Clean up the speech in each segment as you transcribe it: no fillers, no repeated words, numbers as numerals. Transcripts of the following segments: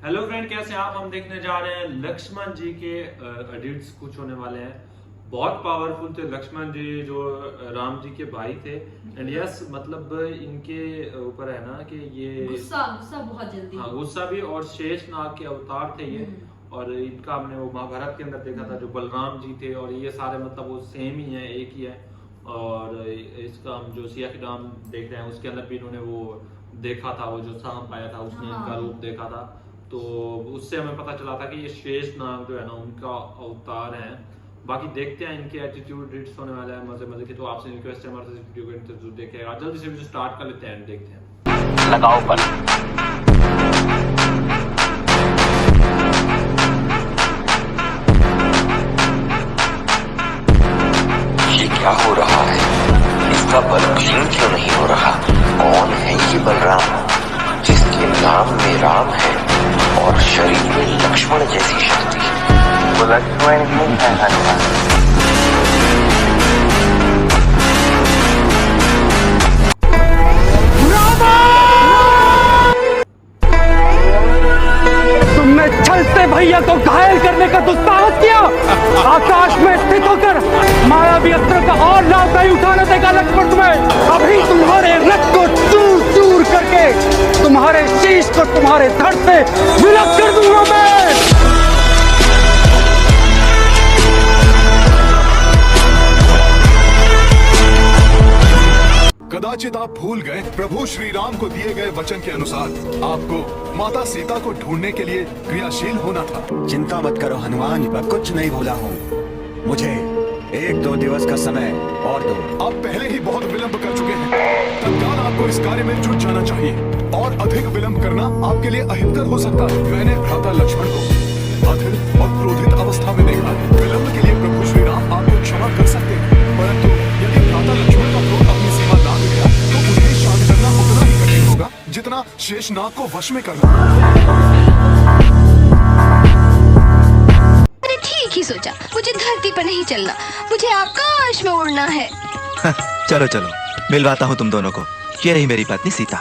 Hello friend, कैसे हैं आप? हम देखने जा रहे हैं लक्ष्मण जी के एडिट्स कुछ होने वाले हैं। बहुत पावरफुल थे लक्ष्मण जी, जो राम जी के भाई थे। एंड यस, मतलब इनके ऊपर है ना कि ये गुस्सा बहुत जल्दी। हाँ, गुस्सा भी, और शेष नाग के अवतार थे ये। और इनका हमने वो महाभारत के अंदर देखा था, जो बलराम जी थे, और ये सारे मतलब वो सेम ही है, एक ही है। और इसका हम जो सिया की राम देख रहे हैं, उसके अंदर भी इन्होंने वो देखा था, वो जो सांप आया था उसने इनका रूप देखा था। तो उससे हमें पता चला था कि ये शेष नाग जो है ना, उनका अवतार है। बाकी देखते हैं इनके एटीट्यूड रिट्स होने वाला है मजे मजे के। तो आपसे रिक्वेस्ट है हमारे इस वीडियो को जरूर देखेगा। जल्दी से वीडियो स्टार्ट कर लेते हैं, देखते हैं। लगाओ पर ये क्या हो रहा है? इसका बल क्षीण क्यों नहीं हो रहा? कौन है ये बलराम, जिसके नाम में राम है और शरीर में लक्ष्मण जैसी शक्ति? वो लक्ष्मण ही है हनुमान। तुमने छल से भैया को घायल करने का दुस्साहस किया। आकाश में स्थित होकर मायावी अस्त्र का और लाभ नहीं उठाने देगा लक्ष्मण तुम्हें। अभी तुम्हारे रथ को चूर चूर करके तुम्हारे शीश को तुम्हारे धड़ से विलग कर दूंगा मैं। कदाचित आप भूल गए प्रभु श्री राम को दिए गए वचन के अनुसार आपको माता सीता को ढूंढने के लिए क्रियाशील होना था। चिंता मत करो हनुमान, मैं कुछ नहीं भूला हूँ। मुझे 1-2 दिवस का समय और दो। आप पहले ही बहुत विलंब कर चुके हैं। तत्काल आपको इस कार्य में जुट जाना चाहिए, और अधिक विलंब करना आपके लिए अहितकर हो सकता है। मैंने भ्राता लक्ष्मण को अधीर और क्रोधित अवस्था में देखा है। विलंब के लिए प्रभु श्री राम आपको क्षमा कर सकते हैं, परंतु यदि भ्राता लक्ष्मण का क्रोध अपनी सीमा लांघ गया तो उन्हें शांत करना उतना ही कठिन होगा जितना शेषनाग को वश में करना। मैंने ठीक ही सोचा, मुझे धरती पर नहीं चलना, मुझे आकाश में उड़ना है। चलो चलो, मिलवाता हूँ तुम दोनों को। ये रही मेरी पत्नी सीता।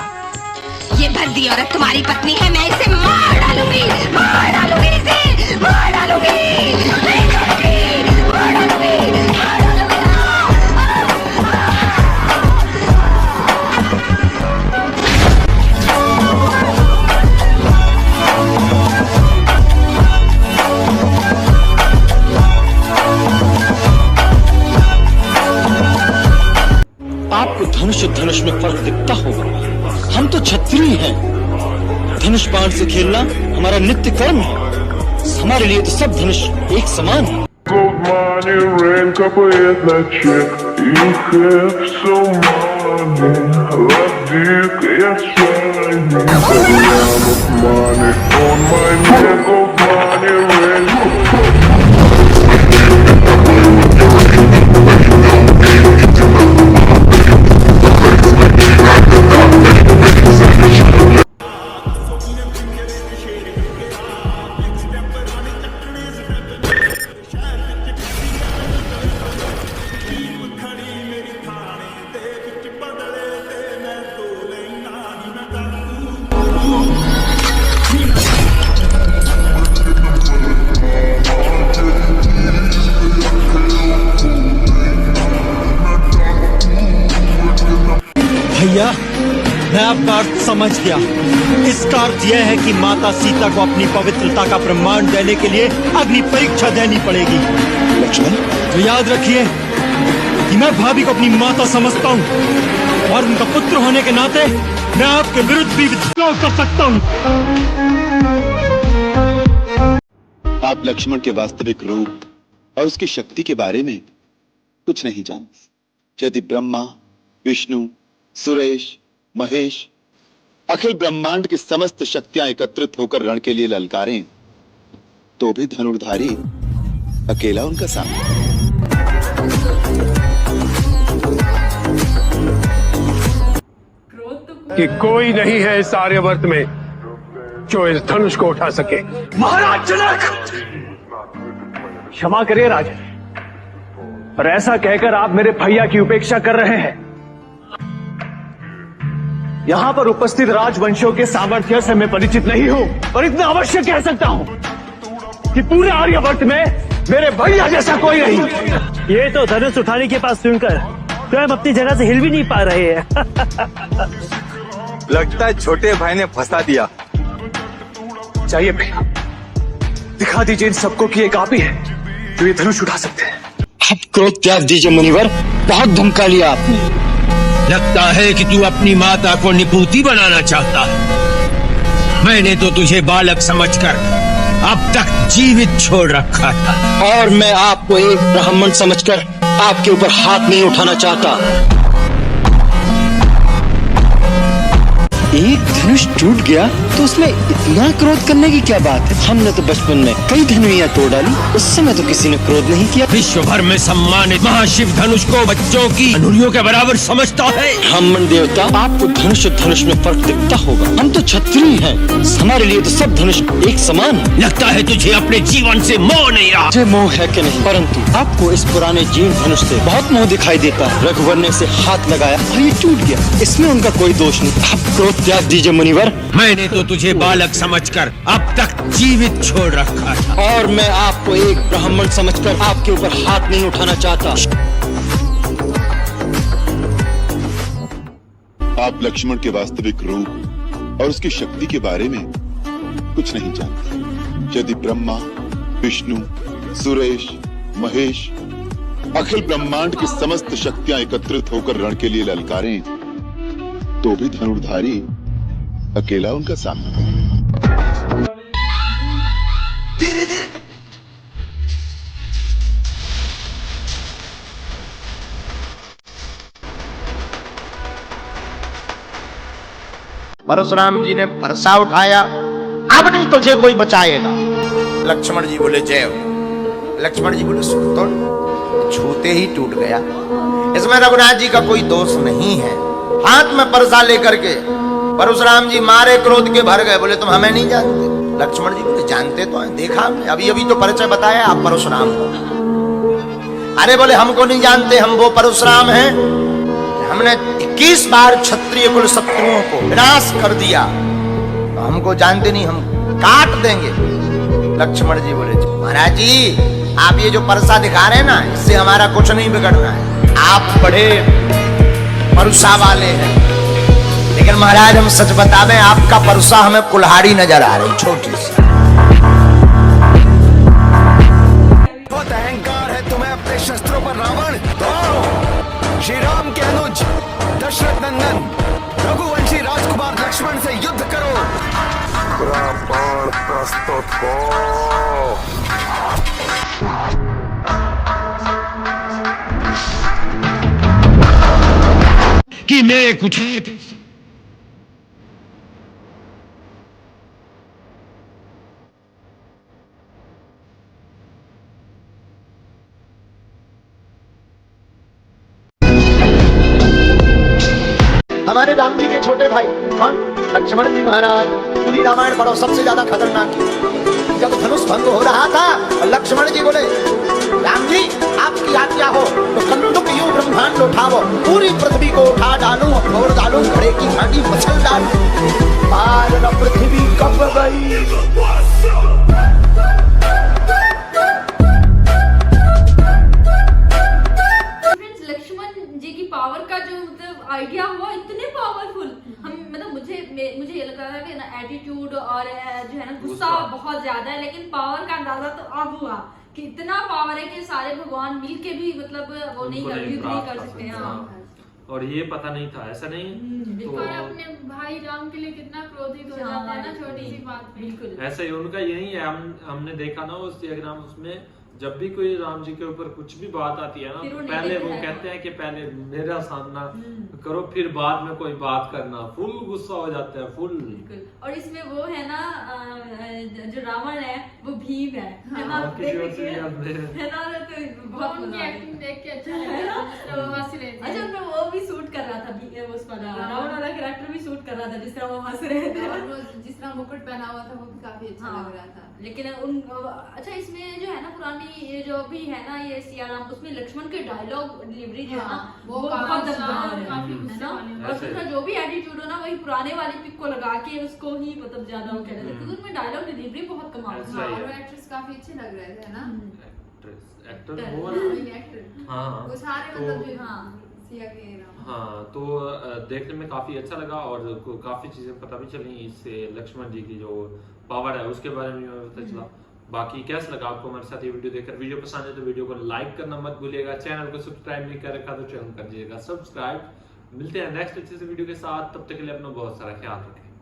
ये भद्दी औरत तुम्हारी पत्नी है, मैं इसे मार डालूंगी, मार डालूंगी इसे, मार डालूंगी, नहीं छोड़ूंगी, मार डालूंगी, मार डालूंगी। आपको धनुष में फर्क दिखता होगा। हम तो क्षत्रिय हैं। धनुष बाण से खेलना हमारा नित्य कर्म है। हमारे लिए तो सब धनुष एक समान है। भैया, मैं आपका अर्थ समझ गया। इसका अर्थ यह है कि माता सीता को अपनी पवित्रता का प्रमाण देने के लिए अग्नि परीक्षा देनी पड़ेगी। लक्ष्मण, तो याद रखिए कि मैं भाभी को अपनी माता समझता हूँ, और उनका पुत्र होने के नाते मैं आपके विरुद्ध भी विद्रोह कर सकता हूँ। आप लक्ष्मण के वास्तविक रूप और उसकी शक्ति के बारे में कुछ नहीं जानते। यदि ब्रह्मा, विष्णु, सुरेश, महेश, अखिल ब्रह्मांड की समस्त शक्तियां एकत्रित होकर रण के लिए ललकारें, तो भी धनुर्धारी अकेला उनका सामना। कि कोई नहीं है इस आर्यवर्त में जो इस धनुष को उठा सके। महाराज जनक, क्षमा करिए राजन, पर ऐसा कहकर आप मेरे भैया की उपेक्षा कर रहे हैं। यहाँ पर उपस्थित राजवंशियों के सामर्थ्य से मैं परिचित नहीं हूँ, पर इतना अवश्य कह सकता हूँ कि पूरे आर्यवर्त में मेरे भैया जैसा कोई नहीं। ये तो धनुष उठाने के पास सुनकर स्वयं अपनी जगह से हिल भी नहीं पा रहे हैं। लगता है छोटे भाई ने फंसा दिया। चाहिए भैया, दिखा दीजिए इन सबको कि एक आप ही है जो ये धनुष उठा सकते हैं। अब क्रोध त्याग दीजिए मुनिवर, बहुत धमका लिया आपने। लगता है कि तू अपनी माता को निपुती बनाना चाहता है। मैंने तो तुझे बालक समझकर अब तक जीवित छोड़ रखा था, और मैं आपको एक ब्राह्मण समझकर आपके ऊपर हाथ नहीं उठाना चाहता। एक धनुष टूट गया तो उसमें इतना क्रोध करने की क्या बात है? हमने तो बचपन में कई धनुइयां तोड़ डाली, उस समय तो किसी ने क्रोध नहीं किया। विश्व भर में सम्मानित महाशिव धनुष को बच्चों की अनुरियों के बराबर समझता है। ब्राह्मण देवता, आपको धनुष और धनुष में फर्क दिखता होगा। हम तो क्षत्रिय हैं, हमारे लिए तो सब धनुष एक समान है। लगता है तुझे अपने जीवन से मोह नहीं रहा। मुझे मोह है कि नहीं, परंतु आपको इस पुराने जीर्ण धनुष से बहुत मोह दिखाई देता है। रघुवर ने इसे हाथ लगाया और ये टूट गया, इसमें उनका कोई दोष नहीं। आप क्रोध त्याग दीजिए मुनिवर। मैंने तो तुझे बालक समझकर अब तक जीवित छोड़ रखा था, और मैं आपको एक ब्राह्मण समझकर आपके ऊपर हाथ नहीं उठाना चाहता। आप लक्ष्मण के वास्तविक रूप और उसकी शक्ति के बारे में कुछ नहीं जानते। यदि ब्रह्मा, विष्णु, सुरेश, महेश, अखिल ब्रह्मांड की समस्त शक्तियां एकत्रित होकर रण के लिए ललकारें, तो भी धनुर्धारी अकेला उनका सामना करे। परशुराम जी ने फरसा उठाया, अब नहीं तुझे कोई बचाएगा। लक्ष्मण जी बोले जय हो। लक्ष्मण जी बोले सुन तो, छूते ही टूट गया, इसमें रघुनाथ जी का कोई दोष नहीं है। हाथ में परसा लेकर के परशुराम जी मारे, क्रोध के भर गए, बोले तुम हमें नहीं जानते। लक्ष्मण जी बोले जानते तो हैं, देखा हमने, अभी अभी तो परिचय बताया आप परशुराम को। अरे बोले हमको नहीं जानते, हम वो परशुराम हैं, हमने 21 बार क्षत्रिय कुल शत्रुओं को विनाश कर दिया, तो हमको जानते नहीं, हम काट देंगे। लक्ष्मण जी बोले महाराज जी आप ये जो परसा दिखा रहे हैं ना, इससे हमारा कुछ नहीं बिगड़ना है। आप बड़े परुषा वाले हैं, लेकिन महाराज हम सच बता दें, आपका परुषा हमें कुल्हाड़ी नजर आ रही, छोटी सी। बहुत अहंकार है तुम्हें अपने शस्त्रों पर रावण। तो श्री राम के अनुज दशरथ नंदन रघुवंशी राजकुमार लक्ष्मण से युद्ध करो। बाण प्रस्तुत हो। कि मैं कुछ हमारे राम जी के छोटे भाई कौन? लक्ष्मण जी महाराज। पूरी रामायण पढ़ो, सबसे ज्यादा खतरनाक है। जब धनुष भंग हो रहा था और लक्ष्मण जी बोले राम जी आपकी आज्ञा हो तो कंदुक यूं ब्रह्मांड उठाओ, पूरी पृथ्वी को उठा डालूं, फोड़ डालूं, घड़े की घाटी मचल डालूं, पार न पृथ्वी कब गई। लक्ष्मण जी की पावर का जो मतलब आइडिया हुआ, इतने पावरफुल, हम मतलब मुझे ये लग रहा था कि ना एटीट्यूड और जो है ना गुस्सा बहुत ज्यादा है, लेकिन पावर का अंदाजा तो अब हुआ कि इतना पावर है कि सारे भगवान मिल के भी मतलब वो नहीं कर सकते हैं। हाँ। और ये पता नहीं था, ऐसा नहीं है तो अपने भाई राम के लिए कितना क्रोधित हो जाता है ना छोटी सी बात पे। बिल्कुल ऐसा ही उनका यही है। हमने देखा ना उस डायग्राम, उसमें जब भी कोई राम जी के ऊपर कुछ भी बात आती है ना, तो पहले वो कहते हैं कि पहले मेरा सामना करो, फिर बाद में कोई बात करना। फुल गुस्सा हो जाता है, फुल। और इसमें वो है ना जो रावण है वो भीम है ना, और किसी और से भी देखिए याद नहीं है। है ना, तो बहुत उनकी मजा आया। एक्टिंग देख के अच्छा लगा जिस तरह वो हंस रहे थे। अच्छा मैं वो भी शूट कर रहा था उस वाला रावण वाला कैरेक्टर भी शूट कर रहा था जिस तरह वो हंस रहे थे और वो जिस तरह मुकुट पहना हुआ था वो भी काफी अच्छा हाँ, लग रहा था। लेकिन उन अच्छा इसमें जो है ना पुरानी ये जो भी है ना ये सियाराम, उसमें लक्ष्मण के डायलॉग डिलीवरी जो है ना हाँ, वो वो बहुत काफी दमदार अच्छा, है काफी है गुस्से ना, वाले और ऐसे। उसका जो भी एटीट्यूड हो ना वही पुराने वाली पिक को लगा के उसको ही मतलब ज्यादा वो कह रहे थे, क्योंकि उसमें डायलॉग डिलीवरी बहुत कमाल ऐसा थी। हाँ, ही और है। वो एक्ट्रेस काफी अच्छे लग रहे थे ना। एक्टर हाँ, वो वही एक्टर हाँ वो सारे तो- मतलब जो हाँ। सिया के राम। हाँ तो देखने में काफी अच्छा लगा और काफी चीजें पता भी चली इससे लक्ष्मण जी की जो पावर है उसके बारे में पता चला। बाकी कैसा लगा आपको हमारे साथ ये वीडियो देखकर? वीडियो पसंद है तो वीडियो को लाइक करना मत भूलिएगा, चैनल को सब्सक्राइब नहीं कर रखा तो चैनल कर दीजिएगा सब्सक्राइब। मिलते हैं नेक्स्ट अच्छे से वीडियो के साथ, तब तक के लिए अपना बहुत सारा ख्याल रखें।